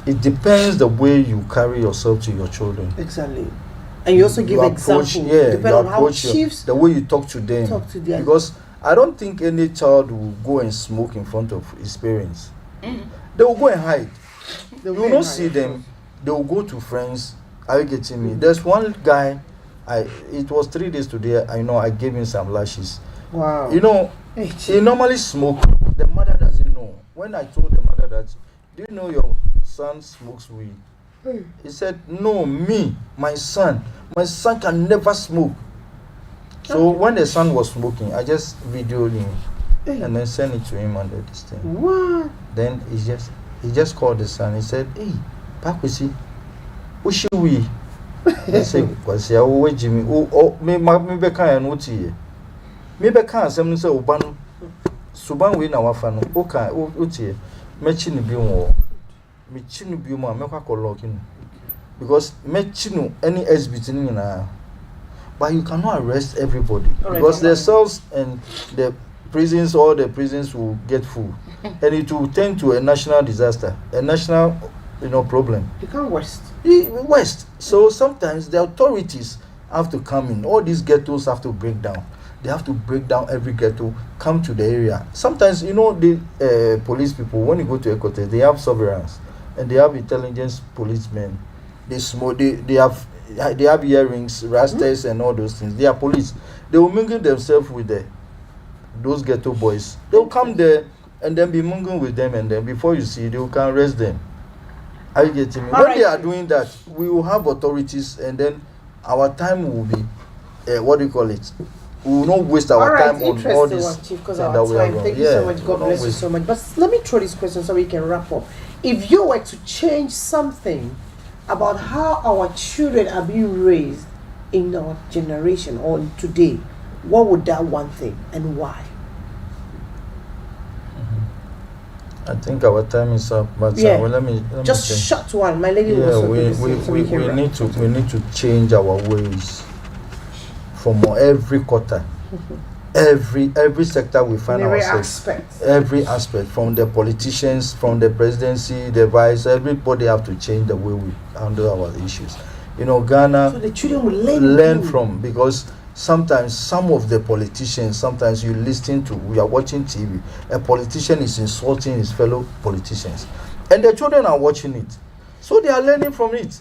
it depends the way you carry yourself to your children. Exactly. And you also give examples. Depending on how chiefs the way you talk to them. Because I don't think any child will go and smoke in front of his parents. They will go and hide. You will not see them. They will go to friends. Are you getting me? There's one guy, it was 3 days today, I gave him some lashes. Wow. He normally smoke. The mother doesn't know. When I told the mother that, do you know your son smokes weed? He said, no, my son can never smoke. So when the son was smoking, I just videoed him and then sent it to him under this thing. What? Then he just called the son. He said, hey, Pakwisi, who should we? I said, "Kwasi, I will Jimmy. Me beka and what ye? Me beka some say Ubanu. Suban we na wafano. Oka, utie. Mechini biumo. Mechinu biumo. Meka kolokinu. Because mechinu any SBT na. But you cannot arrest everybody because the cells and the prisons, all the prisons will get full, and it will turn to a national disaster, a national, problem. You can't waste. So sometimes the authorities have to come in. All these ghettos have to break down. They have to break down every ghetto, come to the area. Sometimes, the police people, when you go to Ekote, they have surveillance and they have intelligence policemen. They smoke. They have earrings, rastas, and all those things. They are police. They will mingle themselves with those ghetto boys. They will come there and then be mingling with them, and then before you see, they will can arrest them. Are you getting me? When they are doing that, we will have authorities, and then our time will be, what do you call it? We will not waste our time on all this. Because our time. Thank you so much. God bless you so much. But let me throw this question so we can wrap up. If you were to change something about how our children are being raised in our generation or today, what would that one thing and why? I think our time is up, but let me just change. short one. My lady we need to change our ways from every quarter. Every sector we find ourselves, every aspect, from the politicians, from the presidency, the vice, everybody have to change the way we handle our issues. Ghana, so the children will learn from, because sometimes some of the politicians, sometimes we are watching TV, a politician is insulting his fellow politicians, and the children are watching it, so they are learning from it.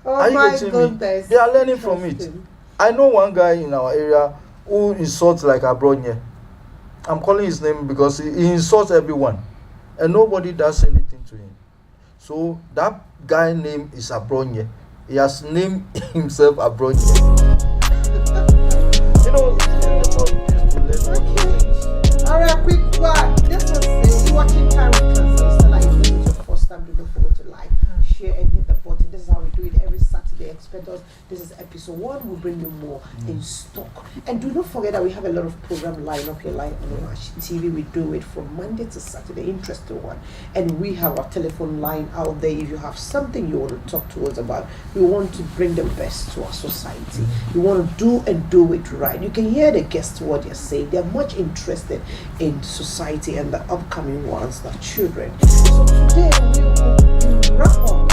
Oh my goodness. They are learning from it. I know one guy in our area who insults like Abronye. I'm calling his name because he insults everyone and nobody does anything to him. So that guy name is Abronye. He has named himself Abronye. Alright, quick one. This was watching time with Counselor Stella. If this is your first time, do not forget to like, share, and hit the button. This is how we do it every Saturday. Expect us. This is episode 1. will bring you more in stock. And do not forget that we have a lot of program line up here, like on our TV. We do it from Monday to Saturday, interesting one. And we have our telephone line out there. If you have something you want to talk to us about, we want to bring the best to our society. You want to do it right. You can hear the guests what they're saying. They're much interested in society and the upcoming ones, the children. So today we will wrap up.